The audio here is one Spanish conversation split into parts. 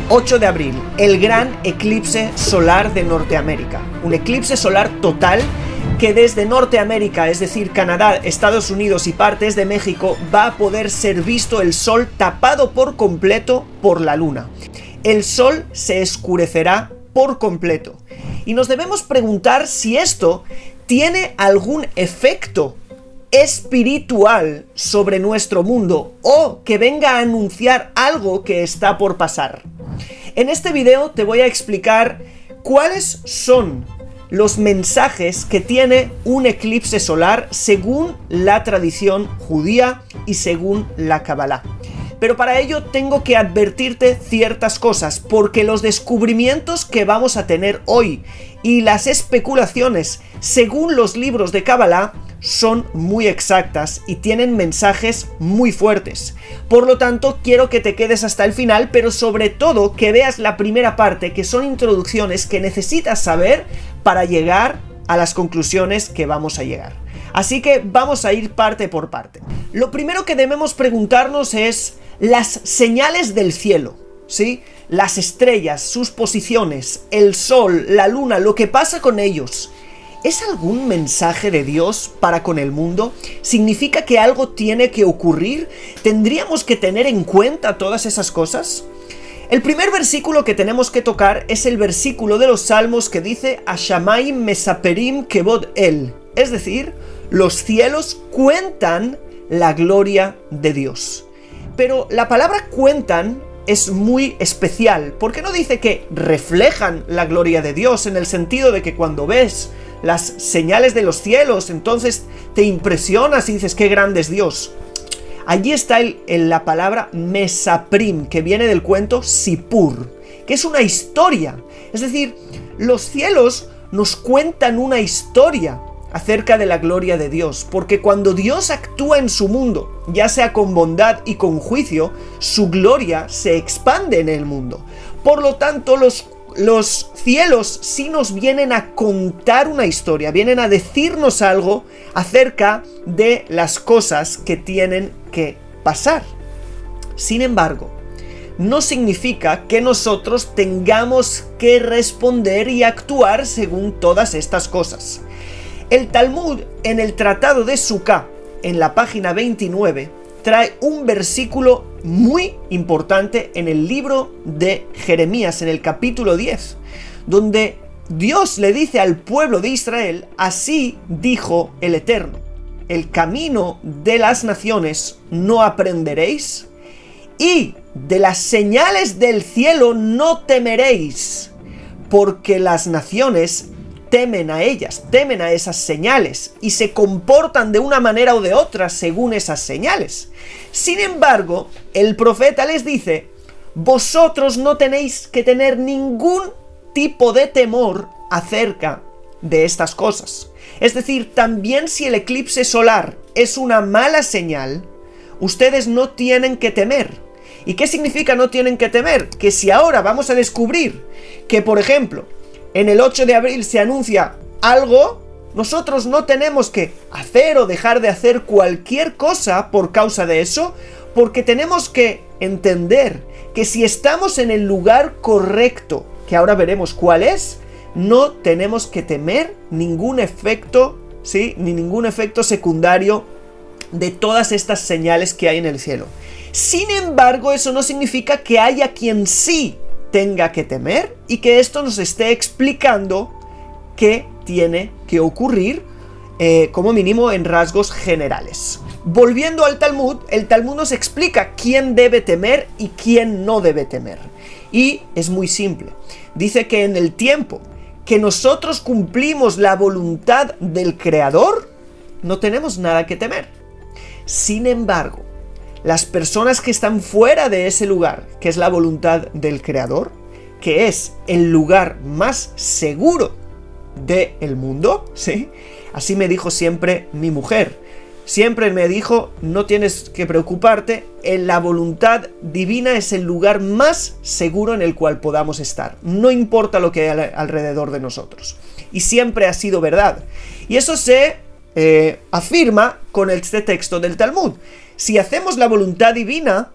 8 de abril, el gran eclipse solar de Norteamérica. Un eclipse solar total que desde Norteamérica, es decir, Canadá, Estados Unidos y partes de México, va a poder ser visto el sol tapado por completo por la luna. El sol se oscurecerá por completo. Y nos debemos preguntar si esto tiene algún efecto espiritual sobre nuestro mundo o que venga a anunciar algo que está por pasar. En este video te voy a explicar cuáles son los mensajes que tiene un eclipse solar según la tradición judía y según la Kabbalah. Pero para ello tengo que advertirte ciertas cosas, porque los descubrimientos que vamos a tener hoy y las especulaciones según los libros de Kabbalah son muy exactas y tienen mensajes muy fuertes. Por lo tanto, quiero que te quedes hasta el final, pero sobre todo que veas la primera parte, que son introducciones que necesitas saber para llegar a las conclusiones que vamos a llegar. Así que vamos a ir parte por parte. Lo primero que debemos preguntarnos es las señales del cielo, ¿sí? Las estrellas, sus posiciones, el sol, la luna, lo que pasa con ellos. ¿Es algún mensaje de Dios para con el mundo? ¿Significa que algo tiene que ocurrir? ¿Tendríamos que tener en cuenta todas esas cosas? El primer versículo que tenemos que tocar es el versículo de los Salmos que dice Ashamaim mesaperim kevod el, es decir, los cielos cuentan la gloria de Dios. Pero la palabra cuentan es muy especial, porque no dice que reflejan la gloria de Dios en el sentido de que cuando ves las señales de los cielos, entonces te impresionas y dices qué grande es Dios. Allí está la palabra mesaprim, que viene del cuento Sipur, que es una historia. Es decir, los cielos nos cuentan una historia acerca de la gloria de Dios, porque cuando Dios actúa en su mundo, ya sea con bondad y con juicio, su gloria se expande en el mundo. Por lo tanto, los cielos sí nos vienen a contar una historia, vienen a decirnos algo acerca de las cosas que tienen que pasar. Sin embargo, no significa que nosotros tengamos que responder y actuar según todas estas cosas. El Talmud, en el Tratado de Sukkah, en la página 29, trae un versículo muy importante en el libro de Jeremías, en el capítulo 10, donde Dios le dice al pueblo de Israel, así dijo el Eterno, el camino de las naciones no aprenderéis, y de las señales del cielo no temeréis, porque las naciones temen a ellas, temen a esas señales y se comportan de una manera o de otra según esas señales. Sin embargo, el profeta les dice, vosotros no tenéis que tener ningún tipo de temor acerca de estas cosas. Es decir, también si el eclipse solar es una mala señal, ustedes no tienen que temer. ¿Y qué significa no tienen que temer? Que si ahora vamos a descubrir que, por ejemplo, en el 8 de abril se anuncia algo, nosotros no tenemos que hacer o dejar de hacer cualquier cosa por causa de eso, porque tenemos que entender que si estamos en el lugar correcto, que ahora veremos cuál es, no tenemos que temer ningún efecto, ¿sí? Ni ningún efecto secundario de todas estas señales que hay en el cielo. Sin embargo, eso no significa que haya quien sí tenga que temer y que esto nos esté explicando qué tiene que ocurrir, como mínimo en rasgos generales. Volviendo al Talmud, el Talmud nos explica quién debe temer y quién no debe temer. Y es muy simple. Dice que en el tiempo que nosotros cumplimos la voluntad del Creador, no tenemos nada que temer. Sin embargo, las personas que están fuera de ese lugar, que es la voluntad del Creador, que es el lugar más seguro del mundo, ¿sí? Así me dijo siempre mi mujer. Siempre me dijo, no tienes que preocuparte, en la voluntad divina es el lugar más seguro en el cual podamos estar. No importa lo que hay alrededor de nosotros. Y siempre ha sido verdad. Y eso se afirma con este texto del Talmud. Si hacemos la voluntad divina,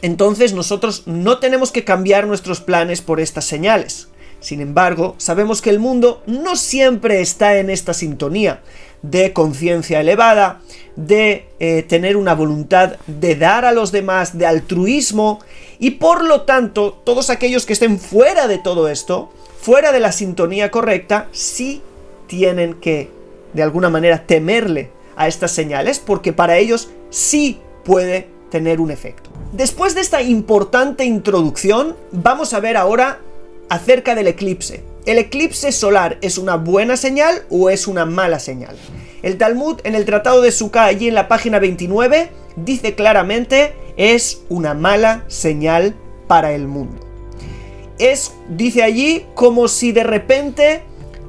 Entonces nosotros no tenemos que cambiar nuestros planes por estas señales. Sin embargo, sabemos que el mundo no siempre está en esta sintonía de conciencia elevada, de tener una voluntad de dar a los demás, de altruismo, y por lo tanto, todos aquellos que estén fuera de todo esto, fuera de la sintonía correcta, sí tienen que, de alguna manera, temerle a estas señales, porque para ellos sí puede tener un efecto. Después de esta importante introducción, vamos a ver ahora acerca del eclipse. ¿El eclipse solar es una buena señal o es una mala señal? El Talmud, en el Tratado de Sukkah, allí en la página 29, dice claramente, es una mala señal para el mundo. Es, dice allí, como si de repente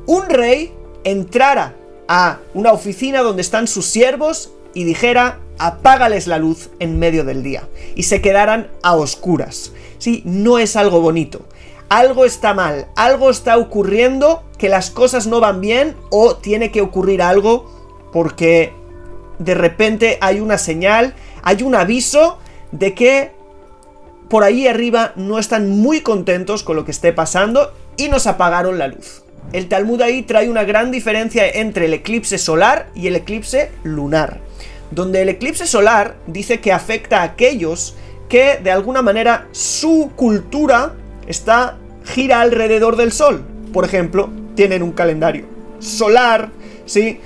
un rey entrara a una oficina donde están sus siervos y dijera, apágales la luz en medio del día, y se quedaran a oscuras. Sí, no es algo bonito. Algo está mal, algo está ocurriendo, que las cosas no van bien, o tiene que ocurrir algo porque de repente hay una señal, hay un aviso de que por ahí arriba no están muy contentos con lo que esté pasando y nos apagaron la luz. El Talmud ahí trae una gran diferencia entre el eclipse solar y el eclipse lunar, donde el eclipse solar dice que afecta a aquellos que de alguna manera su cultura gira alrededor del sol. Por ejemplo, tienen un calendario solar, ¿sí?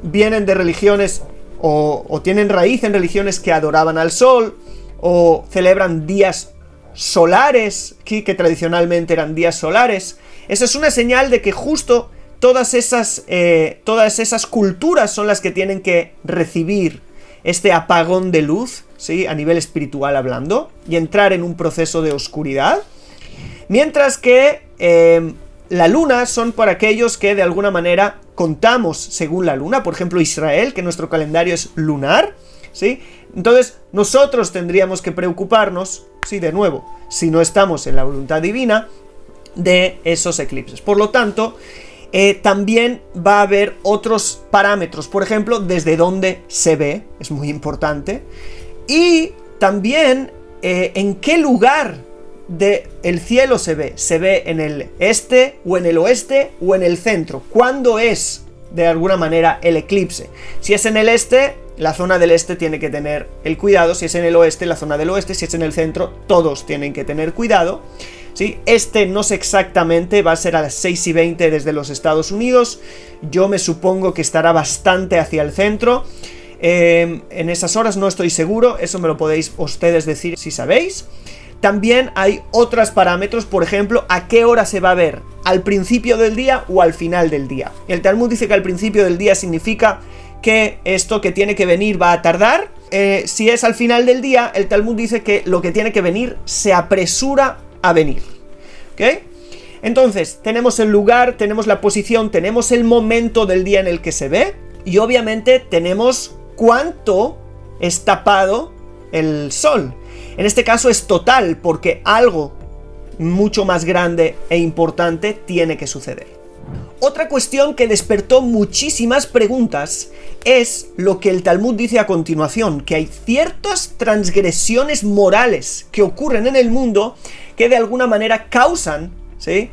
Vienen de religiones o tienen raíz en religiones que adoraban al sol, o celebran días solares, que tradicionalmente eran días solares. Esa es una señal de que justo todas esas culturas son las que tienen que recibir este apagón de luz, ¿sí? A nivel espiritual hablando, y entrar en un proceso de oscuridad. Mientras que la luna son para aquellos que de alguna manera contamos según la luna. Por ejemplo, Israel, que nuestro calendario es lunar, ¿sí? Entonces nosotros tendríamos que preocuparnos, sí, de nuevo, si no estamos en la voluntad divina, de esos eclipses. Por lo tanto, también va a haber otros parámetros. Por ejemplo, desde dónde se ve, es muy importante. Y también en qué lugar del cielo se ve en el este o en el oeste o en el centro. ¿Cuándo es de alguna manera el eclipse? Si es en el este, la zona del este tiene que tener el cuidado. Si es en el oeste, la zona del oeste. Si es en el centro, todos tienen que tener cuidado, ¿sí? Este no sé exactamente, va a ser a las 6:20 desde los Estados Unidos. Yo me supongo que estará bastante hacia el centro. En esas horas no estoy seguro, eso me lo podéis ustedes decir si sabéis. También hay otros parámetros, por ejemplo, a qué hora se va a ver, al principio del día o al final del día. El Talmud dice que al principio del día significa que esto que tiene que venir va a tardar. Si es al final del día, el Talmud dice que lo que tiene que venir se apresura a venir. ¿Ok? Entonces, tenemos el lugar, tenemos la posición, tenemos el momento del día en el que se ve, y obviamente tenemos cuánto es tapado el sol. En este caso es total, porque algo mucho más grande e importante tiene que suceder. Otra cuestión que despertó muchísimas preguntas es lo que el Talmud dice a continuación, que hay ciertas transgresiones morales que ocurren en el mundo que de alguna manera causan, ¿sí?,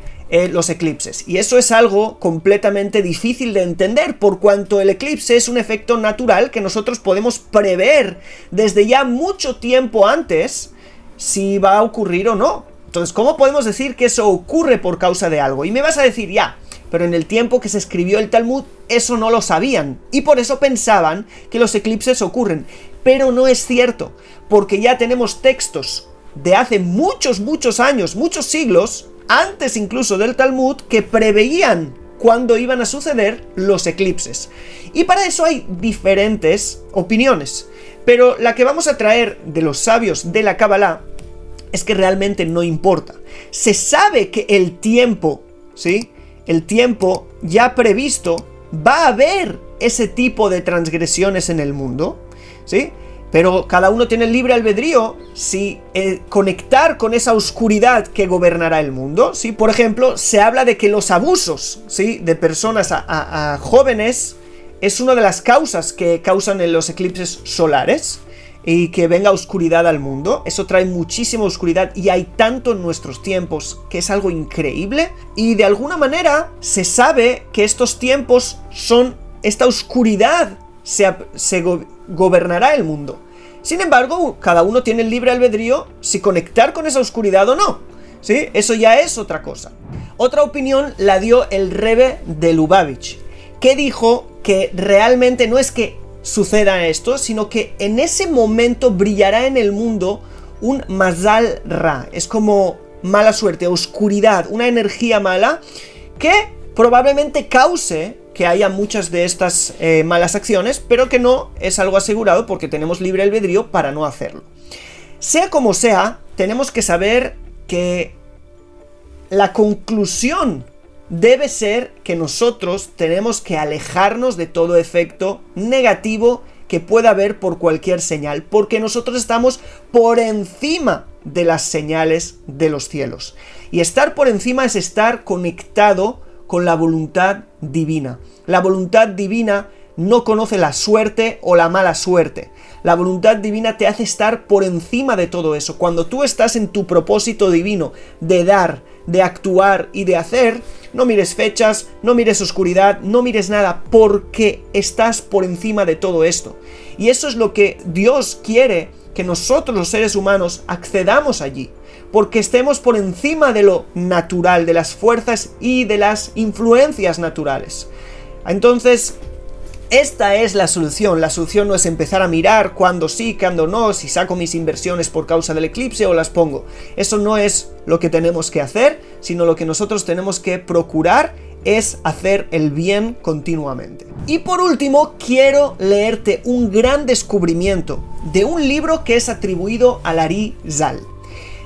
los eclipses. Y eso es algo completamente difícil de entender, por cuanto el eclipse es un efecto natural que nosotros podemos prever desde ya mucho tiempo antes si va a ocurrir o no. Entonces, ¿cómo podemos decir que eso ocurre por causa de algo? Y me vas a decir, ya, pero en el tiempo que se escribió el Talmud, eso no lo sabían, y por eso pensaban que los eclipses ocurren. Pero no es cierto, porque ya tenemos textos de hace muchos años, muchos siglos, antes incluso del Talmud, que preveían cuándo iban a suceder los eclipses. Y para eso hay diferentes opiniones, pero la que vamos a traer de los sabios de la Kabbalah es que realmente no importa. Se sabe que el tiempo, ¿sí?, el tiempo ya previsto, va a haber ese tipo de transgresiones en el mundo, ¿sí? Pero cada uno tiene el libre albedrío si conectar con esa oscuridad que gobernará el mundo, ¿sí? Por ejemplo, se habla de que los abusos, ¿sí?, de personas a jóvenes es una de las causas que causan en los eclipses solares. y que venga oscuridad al mundo. Eso trae muchísima oscuridad y hay tanto en nuestros tiempos que es algo increíble, y de alguna manera se sabe que estos tiempos son esta oscuridad, gobernará el mundo. Sin embargo, cada uno tiene el libre albedrío si conectar con esa oscuridad o no, ¿sí? Eso ya es otra cosa. Otra opinión la dio el Rebbe de Lubavitch, que dijo que realmente no es que suceda esto, sino que en ese momento brillará en el mundo un Mazal Ra, es como mala suerte, oscuridad, una energía mala que probablemente cause que haya muchas de estas malas acciones, pero que no es algo asegurado porque tenemos libre albedrío para no hacerlo. Sea como sea, tenemos que saber que la conclusión debe ser que nosotros tenemos que alejarnos de todo efecto negativo que pueda haber por cualquier señal, porque nosotros estamos por encima de las señales de los cielos. Y estar por encima es estar conectado con la voluntad divina. La voluntad divina no conoce la suerte o la mala suerte. La voluntad divina te hace estar por encima de todo eso. Cuando tú estás en tu propósito divino de dar, de actuar y de hacer, no mires fechas, no mires oscuridad, no mires nada, porque estás por encima de todo esto. Y eso es lo que Dios quiere, que nosotros los seres humanos accedamos allí, porque estemos por encima de lo natural, de las fuerzas y de las influencias naturales. Entonces, esta es la solución. La solución no es empezar a mirar cuándo sí, cuándo no, si saco mis inversiones por causa del eclipse o las pongo. Eso no es lo que tenemos que hacer, sino lo que nosotros tenemos que procurar es hacer el bien continuamente. Y por último, quiero leerte un gran descubrimiento de un libro que es atribuido al Arizal.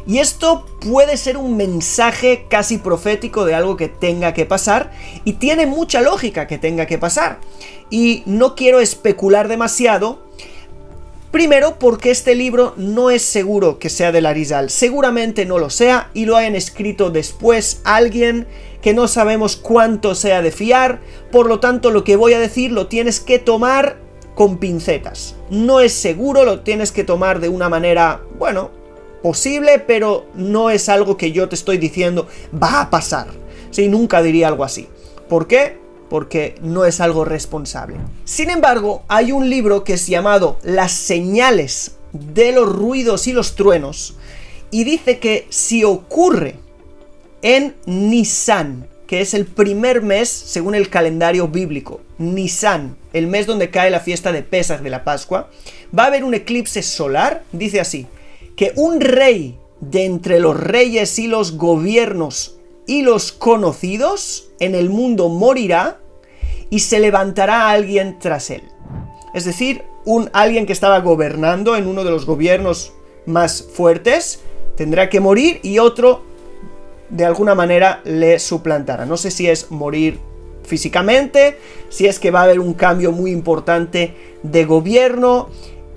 Y esto puede ser un mensaje casi profético de algo que tenga que pasar, y tiene mucha lógica que tenga que pasar. Y no quiero especular demasiado, primero porque este libro no es seguro que sea del Arizal, seguramente no lo sea y lo hayan escrito después alguien que no sabemos cuánto sea de fiar, por lo tanto lo que voy a decir lo tienes que tomar con pincetas. No es seguro, lo tienes que tomar de una manera, bueno, posible, pero no es algo que yo te estoy diciendo va a pasar. Sí, nunca diría algo así. ¿Por qué? Porque no es algo responsable. Sin embargo, hay un libro que es llamado Las señales de los ruidos y los truenos, y dice que si ocurre en Nisan, que es el primer mes según el calendario bíblico, Nisan, el mes donde cae la fiesta de Pesaj, de la Pascua, va a haber un eclipse solar. Dice así, que un rey de entre los reyes y los gobiernos y los conocidos en el mundo morirá y se levantará alguien tras él. Es decir, alguien que estaba gobernando en uno de los gobiernos más fuertes tendrá que morir y otro de alguna manera le suplantará. No sé si es morir físicamente, si es que va a haber un cambio muy importante de gobierno.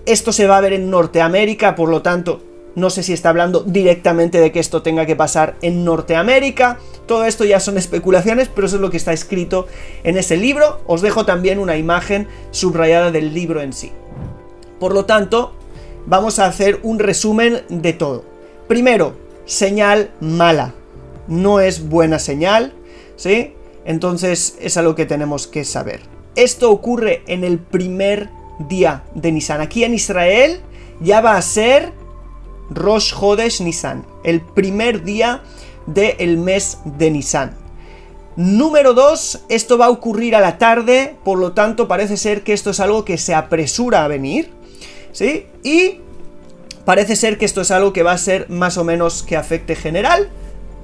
Esto se va a ver en Norteamérica, por lo tanto, no sé si está hablando directamente de que esto tenga que pasar en Norteamérica. Todo esto ya son especulaciones, pero eso es lo que está escrito en ese libro. Os dejo también una imagen subrayada del libro en sí. Por lo tanto, vamos a hacer un resumen de todo. Primero, señal mala. No es buena señal, ¿sí? Entonces es algo que tenemos que saber. Esto ocurre en el primer día de Nisan. Aquí en Israel ya va a ser Rosh Chodesh Nisan, el primer día del mes de Nisan. Número 2, esto va a ocurrir a la tarde, por lo tanto parece ser que esto es algo que se apresura a venir, ¿sí? Y parece ser que esto es algo que va a ser más o menos que afecte general.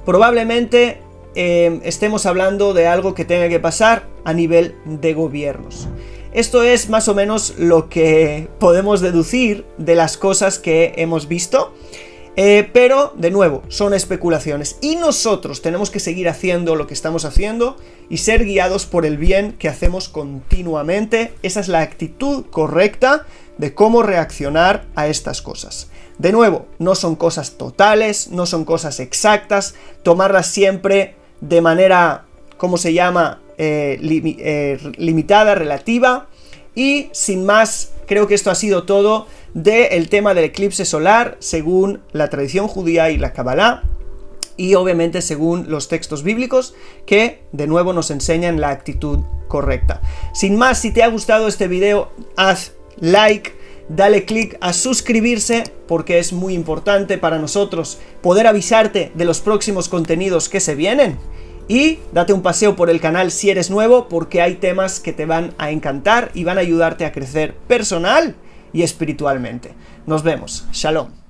Probablemente estemos hablando de algo que tenga que pasar a nivel de gobiernos. Esto es más o menos lo que podemos deducir de las cosas que hemos visto, pero de nuevo, son especulaciones y nosotros tenemos que seguir haciendo lo que estamos haciendo y ser guiados por el bien que hacemos continuamente. Esa es la actitud correcta de cómo reaccionar a estas cosas. De nuevo, no son cosas totales, no son cosas exactas, tomarlas siempre de manera, ¿cómo se llama?, limitada, relativa, y sin más creo que esto ha sido todo del tema del eclipse solar según la tradición judía y la Kabbalah, y obviamente según los textos bíblicos que de nuevo nos enseñan la actitud correcta. Sin más, si te ha gustado este video, haz like, dale click a suscribirse porque es muy importante para nosotros poder avisarte de los próximos contenidos que se vienen, y date un paseo por el canal si eres nuevo porque hay temas que te van a encantar y van a ayudarte a crecer personal y espiritualmente. Nos vemos. Shalom.